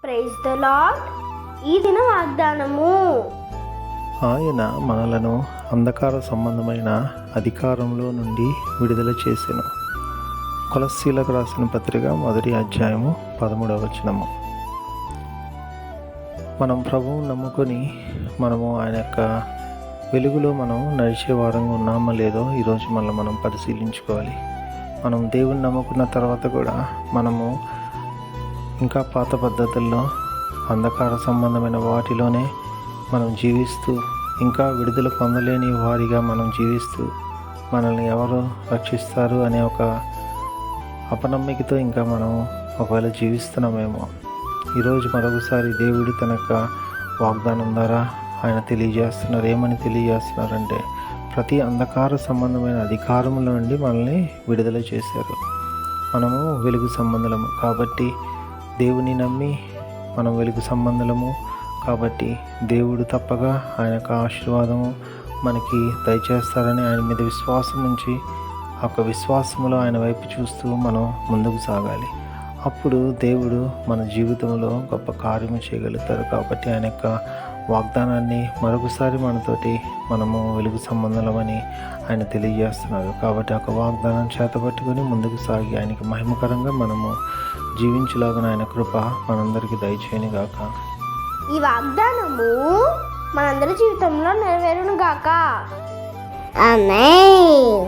Praise the lord. ఈ దిన వాగ్దానము. ఆయన మనలను అంధకార సంబంధమైన అధికారంలో నుండి విడుదల చేసెను. కొలస్సీలకు రాసిన పత్రిక 1వ అధ్యాయము 13వ వచనము. మనం ప్రభువు నమ్ముకొని మనము ఆయన యొక్క వెలుగులో మనం నడిచే వారంగా ఉన్నామో లేదో ఈరోజు మనం పరిశీలించుకోవాలి. మనం దేవుని నమ్ముకున్న తర్వాత కూడా మనము ఇంకా పాత పద్ధతుల్లో అంధకార సంబంధమైన వాటిలోనే మనం జీవిస్తూ ఇంకా విడుదల పొందలేని వారిగా మనం జీవిస్తూ మనల్ని ఎవరు రక్షిస్తారు అనే ఒక అపనమ్మికతో ఇంకా మనం ఒకవేళ జీవిస్తున్నామేమో. ఈరోజు మరొకసారి దేవుడు తన యొక్క వాగ్దానం ద్వారా ఆయన తెలియజేస్తున్నారు. ఏమని తెలియజేస్తున్నారంటే, ప్రతి అంధకార సంబంధమైన అధికారంలో నుండి మనల్ని విడుదల చేశారు. మనము వెలుగు సంబంధులము కాబట్టి దేవుని నమ్మి మనం వెలుగు సంబంధులము కాబట్టి దేవుడు తప్పగా ఆయన యొక్క ఆశీర్వాదము మనకి దయచేస్తారని ఆయన మీద విశ్వాసం ఉంచి ఆ యొక్క విశ్వాసంలో ఆయన వైపు చూస్తూ మనం ముందుకు సాగాలి. అప్పుడు దేవుడు మన జీవితంలో గొప్ప కార్యము చేయగలుగుతారు. కాబట్టి ఆయన యొక్క వాగ్దానాన్ని మరొకసారి మనతోటి మనము వెలుగు సంబంధమని ఆయన తెలియజేస్తున్నారు. కాబట్టి ఒక వాగ్దానం చేతపట్టుకొని ముందుకు సాగి ఆయనకి మహిమకరంగా మనము జీవించలాగా ఆయన కృప మనందరికీ దయచేయను గాక. ఈ వాగ్దానము మనందరి జీవితంలో నెరవేరును గాక. ఆమేన్.